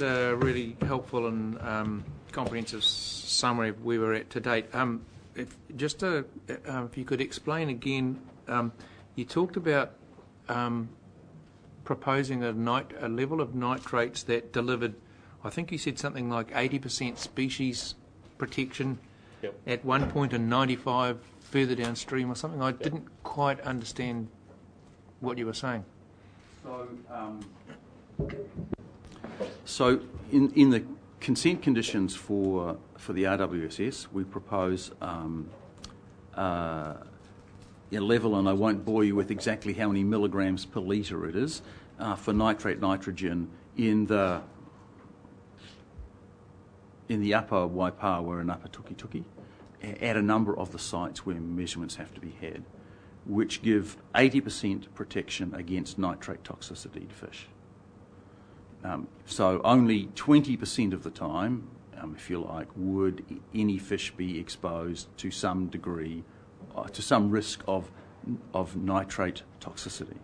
A really helpful and comprehensive summary of where we're at to date. If you could explain again, you talked about proposing a level of nitrates that delivered, I think you said something like 80% species protection at one point and 95 further downstream or something. I didn't quite understand what you were saying. So in the consent conditions for the RWSS, we propose a level, and I won't bore you with exactly how many milligrams per litre it is, for nitrate nitrogen in the upper Waipawa and upper Tukituki at a number of the sites where measurements have to be had, which give 80% protection against nitrate toxicity to fish. So only 20% of the time, if you like, would any fish be exposed to some degree, to some risk of nitrate toxicity.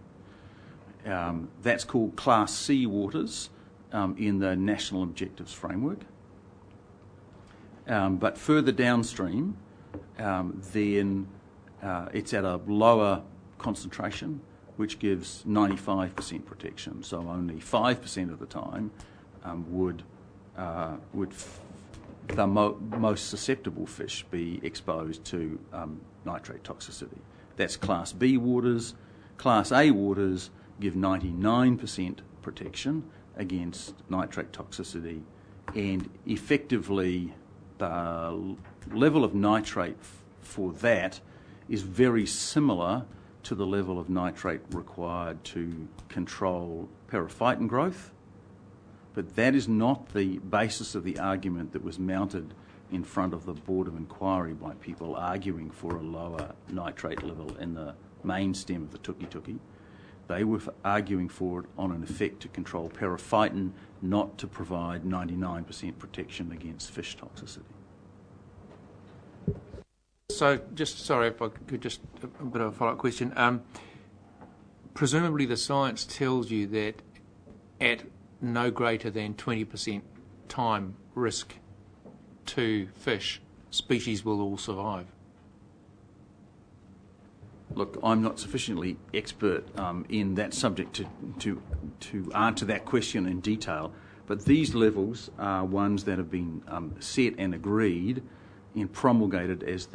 That's called Class C waters in the National Objectives Framework. But further downstream, then it's at a lower concentration, which gives 95% protection. So only 5% of the time would the most susceptible fish be exposed to nitrate toxicity. That's Class B waters. Class A waters give 99% protection against nitrate toxicity, and effectively the level of nitrate for that is very similar to the level of nitrate required to control periphyton growth. But that is not the basis of the argument that was mounted in front of the Board of Inquiry by people arguing for a lower nitrate level in the main stem of the Tukituki. They were arguing for it on an effect to control periphyton, not to provide 99% protection against fish toxicity. So, sorry if I could just a bit of a follow-up question. Presumably the science tells you that at no greater than 20% time risk to fish, species will all survive. Look, I'm not sufficiently expert in that subject to answer that question in detail, but these levels are ones that have been set and agreed and promulgated as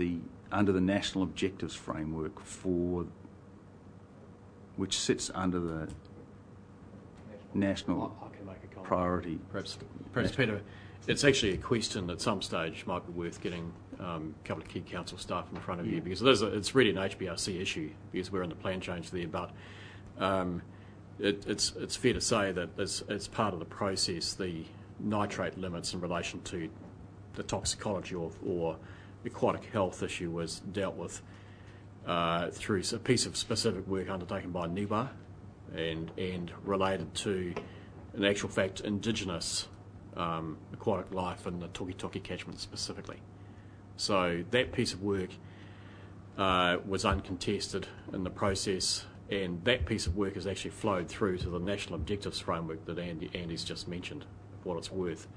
under the National Objectives Framework which sits under the National Priority. Perhaps Peter, it's actually a question at some stage might be worth getting a couple of key council staff in front of you, because it's really an HBRC issue, because we're in the plan change there, but it's fair to say that as part of the process, the nitrate limits in relation to the toxicology or aquatic health issue was dealt with through a piece of specific work undertaken by Niwha and related to, in actual fact, indigenous aquatic life in the Tukituki catchment specifically. So that piece of work was uncontested in the process, and that piece of work has actually flowed through to the National Objectives Framework that Andy's just mentioned, for what it's worth.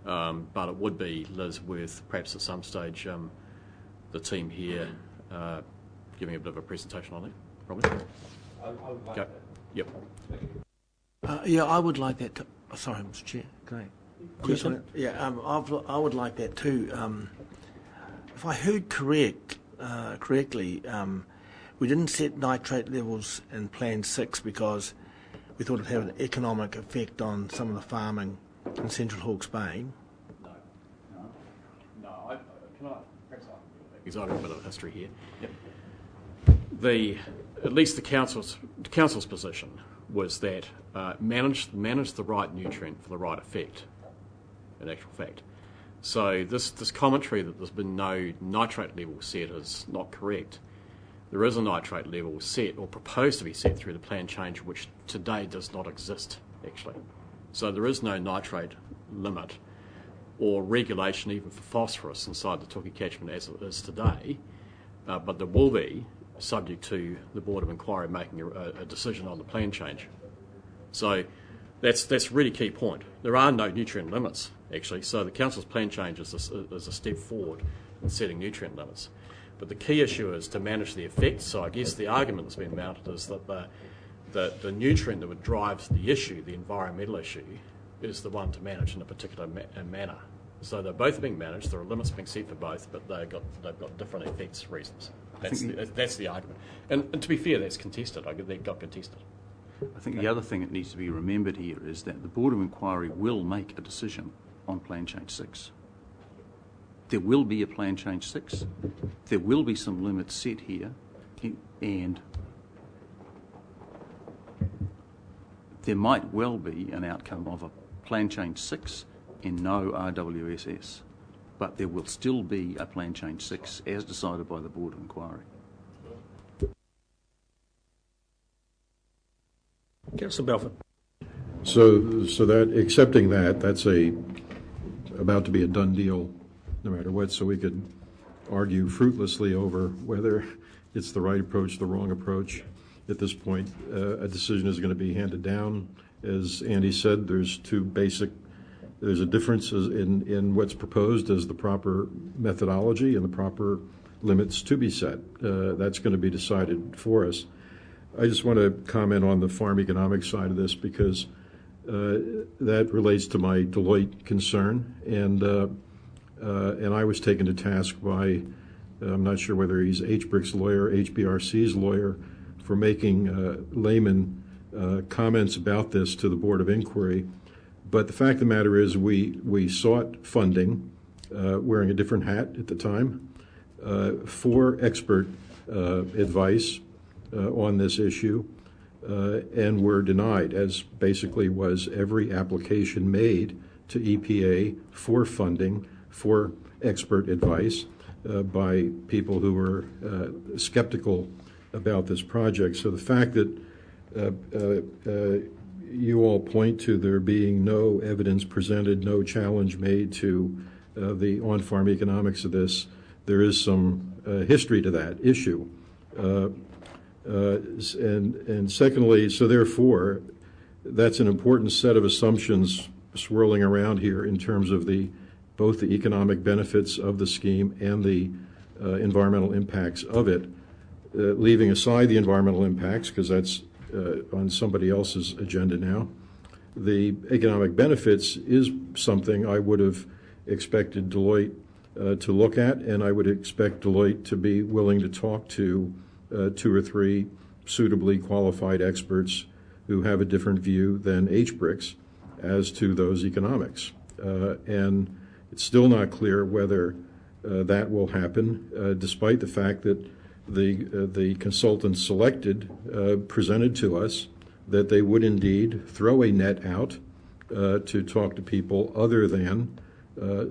But it would be, Liz, worth perhaps at some stage the team here giving a bit of a presentation on that, probably. I would like Go. that. Yep. Yeah, I would like that. Sorry, Mr. Chair. Great. Question? Yeah, I would like that too. If I heard correctly, we didn't set nitrate levels in Plan 6 because we thought it would have an economic effect on some of the farming in Central Hawke's Bay. No. Because I've got a bit of history here. Yep. At least the council's position was that manage the right nutrient for the right effect, in actual fact. So this commentary that there's been no nitrate level set is not correct. There is a nitrate level set, or proposed to be set, through the plan change, which today does not exist, actually. So there is no nitrate limit or regulation even for phosphorus inside the Tuki catchment as it is today, but there will be, subject to the Board of Inquiry making a decision on the plan change. So That's a really key point. There are no nutrient limits, actually, so the council's plan change is a step forward in setting nutrient limits. But the key issue is to manage the effects. So I guess the argument that's been mounted is that the nutrient that would drive the issue, the environmental issue, is the one to manage in a particular manner. So they're both being managed. There are limits being set for both, but they've got different effects reasons. That's the argument. And to be fair, that's contested. That got contested. I think the other thing that needs to be remembered here is that the Board of Inquiry will make a decision on Plan Change 6. There will be a Plan Change 6. There will be some limits set here, and there might well be an outcome of a Plan Change 6 and no RWSS. But there will still be a Plan Change 6 as decided by the Board of Inquiry. Councillor Belford. So that accepting that's about to be a done deal, no matter what. So we could argue fruitlessly over whether it's the right approach, the wrong approach. At this point, a decision is going to be handed down. As Andy said, there's a difference in what's proposed as the proper methodology and the proper limits to be set. That's going to be decided for us. I just want to comment on the farm economic side of this because that relates to my Deloitte concern, and I was taken to task by, I'm not sure whether he's HBRIC's lawyer, HBRC's lawyer, for making layman comments about this to the Board of Inquiry. But the fact of the matter is we sought funding, wearing a different hat at the time, for expert advice on this issue, and were denied, as basically was every application made to EPA for funding for expert advice by people who were skeptical about this project. So the fact that you all point to there being no evidence presented, no challenge made to the on-farm economics of this, there is some history to that issue. And secondly, so therefore, that's an important set of assumptions swirling around here in terms of both the economic benefits of the scheme and the environmental impacts of it. Leaving aside the environmental impacts, because that's on somebody else's agenda now, the economic benefits is something I would have expected Deloitte to look at, and I would expect Deloitte to be willing to talk to 2 or 3 suitably qualified experts who have a different view than HBRIC's as to those economics. And it's still not clear whether that will happen, despite the fact that the consultants selected presented to us that they would indeed throw a net out to talk to people other than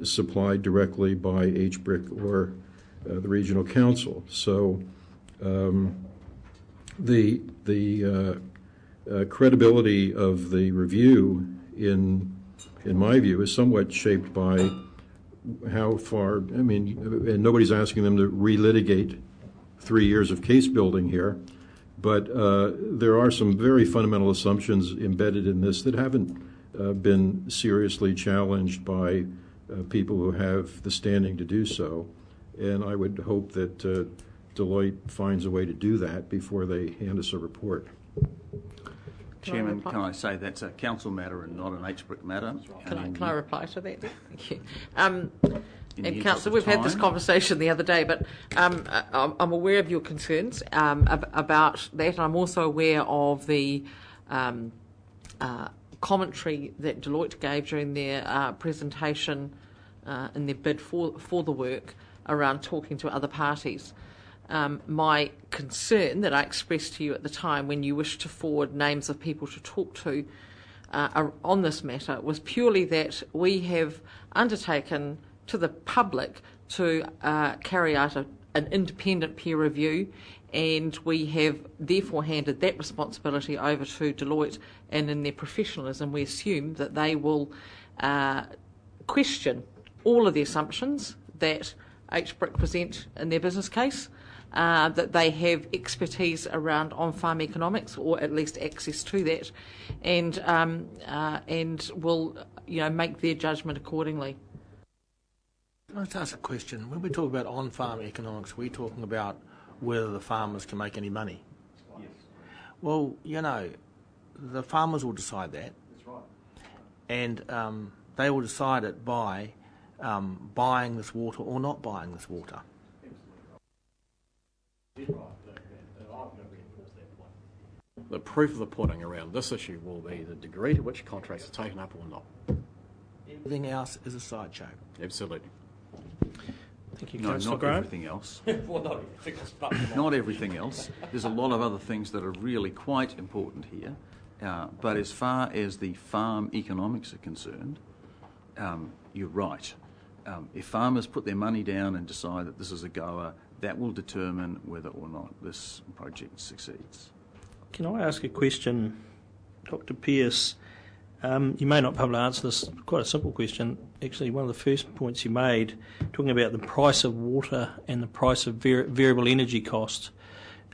supplied directly by HBRIC or the regional council. So the credibility of the review, in my view, is somewhat shaped by how far, and nobody's asking them to relitigate 3 years of case building here, but there are some very fundamental assumptions embedded in this that haven't been seriously challenged by people who have the standing to do so. And I would hope that Deloitte finds a way to do that before they hand us a report. Chairman, can I say that's a council matter and not an HBRIC matter? Can I reply to that? Thank you. And Councillor, we've had this conversation the other day, but I'm aware of your concerns about that, and I'm also aware of the commentary that Deloitte gave during their presentation in their bid for the work around talking to other parties. My concern that I expressed to you at the time when you wished to forward names of people to talk to on this matter was purely that we have undertaken to the public to carry out an independent peer review, and we have therefore handed that responsibility over to Deloitte, and in their professionalism we assume that they will question all of the assumptions that HBRIC present in their business case, that they have expertise around on-farm economics, or at least access to that, and will make their judgment accordingly. Can I just ask a question? When we talk about on-farm economics, we're talking about whether the farmers can make any money. Yes. Well, the farmers will decide that. That's right. And they will decide it by buying this water or not buying this water. The proof of the pudding around this issue will be the degree to which contracts are taken up or not. Everything else is a sideshow. Absolutely. Thank you, No, Councillor not Graham. everything else. Not everything else. There's a lot of other things that are really quite important here. But as far as the farm economics are concerned, you're right. If farmers put their money down and decide that this is a goer, that will determine whether or not this project succeeds. Can I ask a question, Dr. Pearce? You may not be able to answer this, quite a simple question. Actually, one of the first points you made, talking about the price of water and the price of variable energy cost.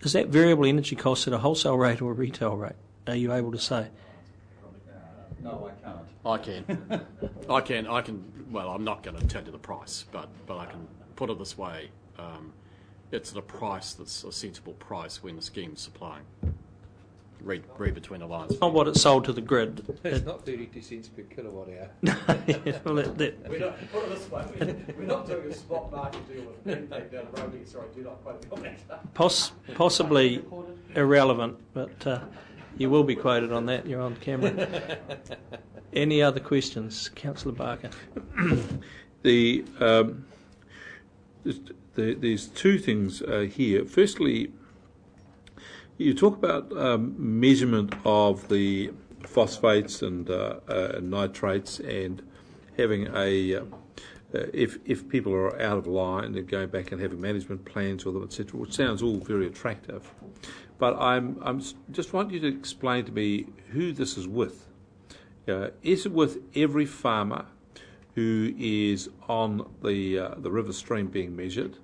Is that variable energy cost at a wholesale rate or a retail rate? Are you able to say? No, I can't. I can. Well, I'm not going to tell you the price, but I can put it this way: it's at a price that's a sensible price when the scheme's supplying. Read between the lines. Not what it's sold to the grid. It's not 32 cents per kilowatt hour. Yes, well, We're not, put it this way: we're not doing a spot market deal with anything down the road. Sorry, do not quote me on that. Possibly irrelevant, but you will be quoted on that. You're on camera. Any other questions? Councillor Barker. There's two things here. Firstly, you talk about measurement of the phosphates and nitrates, and having if people are out of line, then going back and having management plans for them, etc., which sounds all very attractive. But I'm just want you to explain to me who this is with. Is it with every farmer who is on the river stream being measured,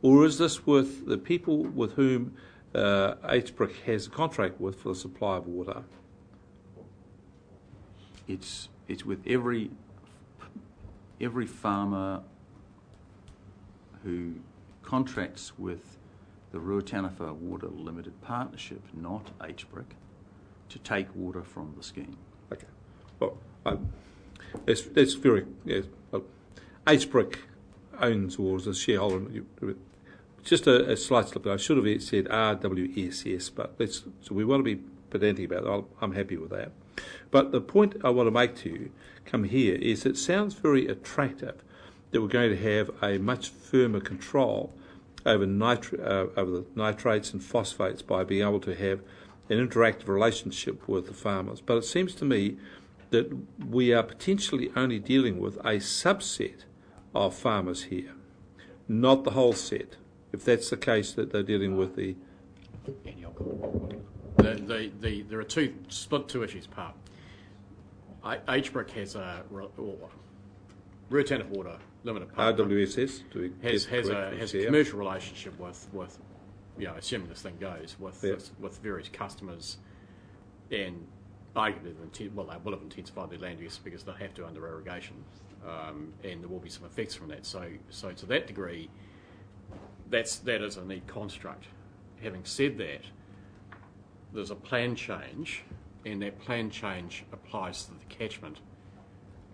or is this with the people with whom HBRIC has a contract with for the supply of water? It's with every farmer who contracts with the Ruataniwha Water Limited Partnership, not HBRIC, to take water from the scheme. Okay. Well, that's very. Yes, well, HBRIC owns or is a shareholder. Just a slight slip. I should have said RWSS, but so we want to be pedantic about it. I'm happy with that. But the point I want to make to you come here is it sounds very attractive that we're going to have a much firmer control over the nitrates and phosphates by being able to have an interactive relationship with the farmers. But it seems to me that we are potentially only dealing with a subset of farmers here, not the whole set. If that's the case, that they're dealing with the... There are two issues apart. HBRIC has a Ruataniwha Water Limited Partner. RWSS has a commercial relationship with assuming this thing goes, with various customers, and arguably they will have intensified their land use because they have to under irrigation, and there will be some effects from that. So to that degree, that is a neat construct. Having said that, there's a plan change, and that plan change applies to the catchment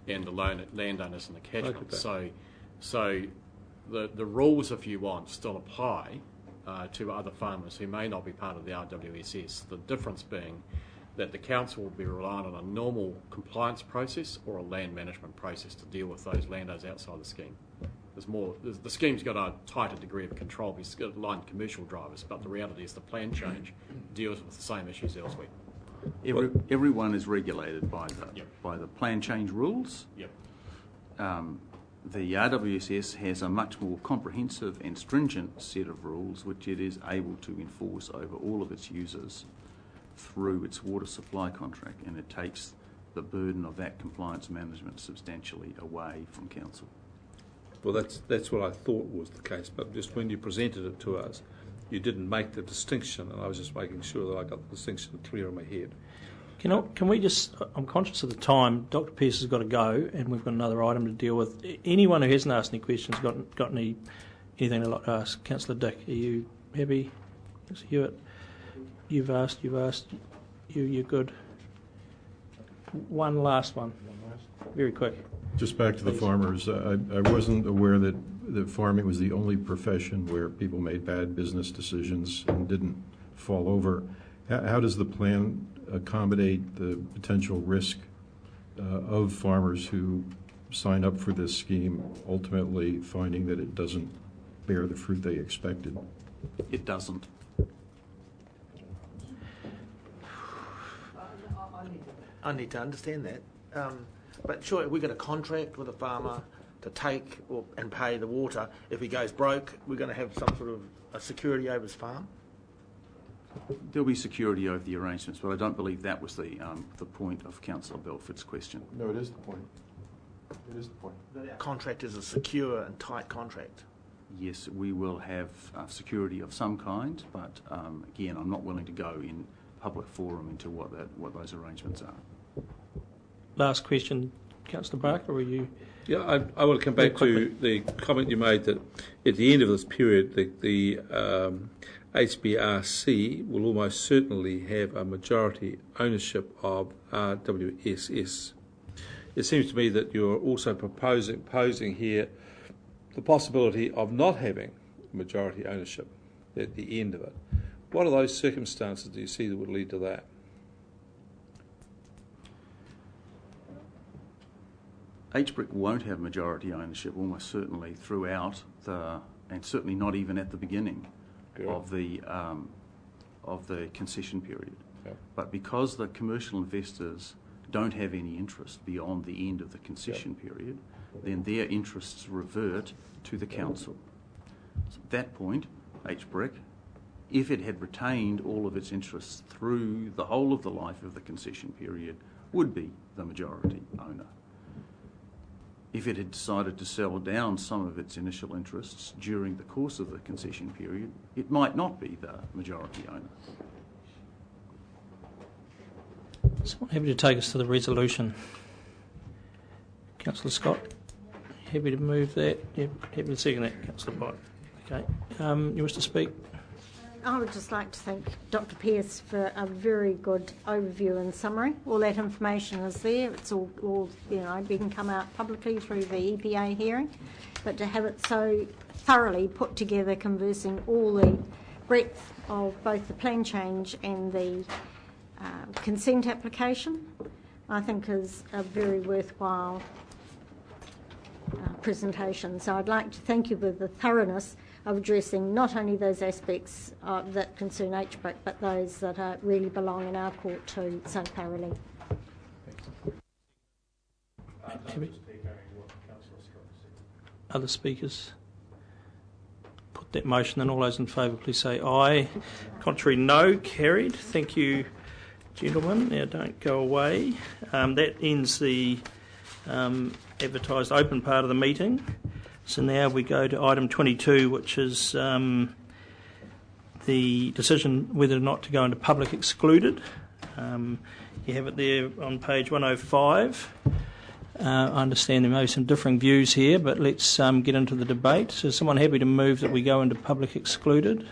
and the landowners in the catchment. So the rules, if you want, still apply to other farmers who may not be part of the RWSS. The difference being that the council will be reliant on a normal compliance process or a land management process to deal with those landowners outside the scheme. The scheme's got a tighter degree of control because it's got aligned commercial drivers, but the reality is the plan change deals with the same issues elsewhere. Everyone is regulated by the plan change rules. Yep. The RWSS has a much more comprehensive and stringent set of rules which it is able to enforce over all of its users through its water supply contract, and it takes the burden of that compliance management substantially away from council. Well, that's what I thought was the case, but just when you presented it to us, you didn't make the distinction, and I was just making sure that I got the distinction clear in my head. Can we just, I'm conscious of the time, Dr Pearce has got to go, and we've got another item to deal with. Anyone who hasn't asked any questions, got anything they'd like to ask? Councillor Dick, are you happy? Councillor Hewitt, you've asked, you're good. One last one, very quick. Just back to the farmers, I wasn't aware that farming was the only profession where people made bad business decisions and didn't fall over. How does the plan accommodate the potential risk of farmers who sign up for this scheme ultimately finding that it doesn't bear the fruit they expected? It doesn't. I need to understand that. But sure, we've got a contract with a farmer to take and pay the water. If he goes broke, we're going to have some sort of a security over his farm? There'll be security over the arrangements, but I don't believe that was the point of Councillor Belford's question. No, it is the point. It is the point. Our contract is a secure and tight contract. Yes, we will have security of some kind, but again, I'm not willing to go in public forum into what those arrangements are. Last question, Councillor Barker, or are you? Yeah, I will come back to the comment you made that at the end of this period, the HBRC will almost certainly have a majority ownership of RWSS. It seems to me that you're also proposing here the possibility of not having majority ownership at the end of it. What are those circumstances do you see that would lead to that? HBRIC won't have majority ownership almost certainly throughout and certainly not even at the beginning of the concession period. Yep. But because the commercial investors don't have any interest beyond the end of the concession period, then their interests revert to the council. So at that point, HBRIC, if it had retained all of its interests through the whole of the life of the concession period, would be the majority owner. If it had decided to sell down some of its initial interests during the course of the concession period, it might not be the majority owner. Someone happy to take us to the resolution? Councillor Scott, happy to move that? Yep, happy to second that, Councillor Pike. Okay, you wish to speak? I would just like to thank Dr Pearce for a very good overview and summary. All that information is there. It's all we can come out publicly through the EPA hearing, but to have it so thoroughly put together, conversing all the breadth of both the plan change and the consent application, I think is a very worthwhile presentation. So I'd like to thank you for the thoroughness of addressing not only those aspects that concern HBRIC, but those that really belong in our court too, so thoroughly. Other speakers? Put that motion, and all those in favour please say aye. Contrary, no. Carried. Thank you, gentlemen. Now don't go away. That ends the advertised open part of the meeting. So now we go to item 22, which is the decision whether or not to go into public excluded. You have it there on page 105. I understand there may be some differing views here, but let's get into the debate. So is someone happy to move that we go into public excluded?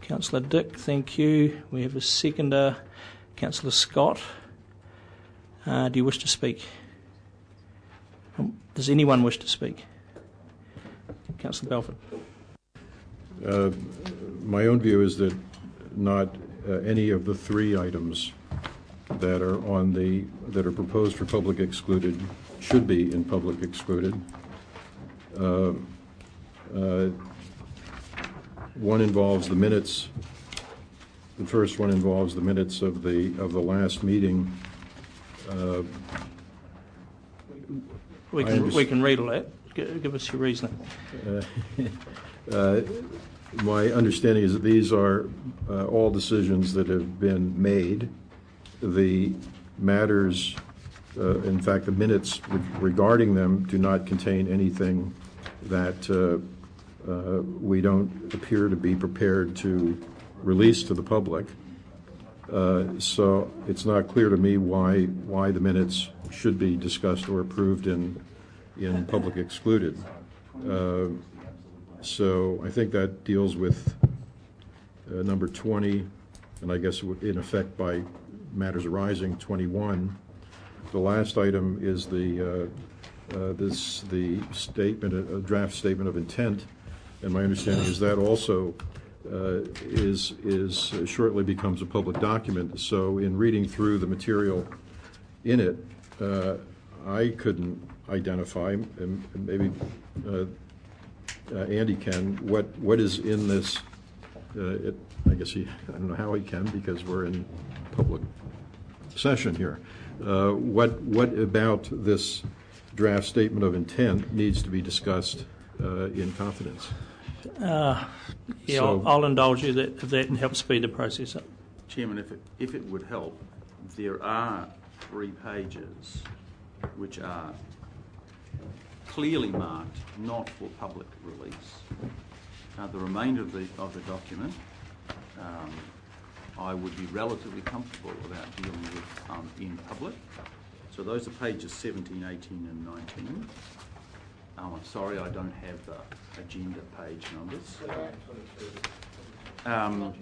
Councillor Dick, thank you. We have a seconder, Councillor Scott. Do you wish to speak? Does anyone wish to speak? Councillor Belford. My own view is that not any of the three items that are proposed for public excluded should be in public excluded. One involves the minutes. The first one involves the minutes of the last meeting. We can read all that. Give us your reasoning. My understanding is that these are all decisions that have been made. The matters, in fact, the minutes regarding them do not contain anything that we don't appear to be prepared to release to the public. So it's not clear to me why the minutes should be discussed or approved in public excluded. So I think that deals with number 20, and I guess in effect by matters arising 21. The last item is the statement, a draft statement of intent, and my understanding is that also is shortly becomes a public document. So in reading through the material in it, I couldn't identify, and maybe Andy can, what is in this. I guess I don't know how he can, because we're in public session here. What about this draft statement of intent needs to be discussed in confidence? I'll indulge you if that helps speed the process up. Chairman, if it would help, there are 3 pages which are clearly marked not for public release. The remainder of the document, I would be relatively comfortable about dealing with in public. So those are pages 17, 18 and 19. I'm sorry, I don't have the agenda page numbers. And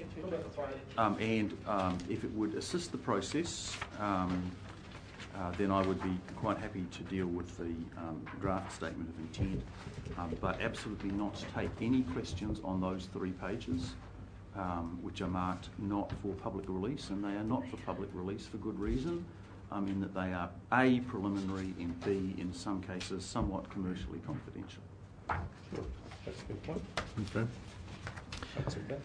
if it would assist the process, then I would be quite happy to deal with the draft statement of intent, but absolutely not to take any questions on those 3 pages, which are marked not for public release, and they are not for public release for good reason, in that they are A, preliminary, and B, in some cases, somewhat commercially confidential. Sure. That's a good point. Okay. That's okay.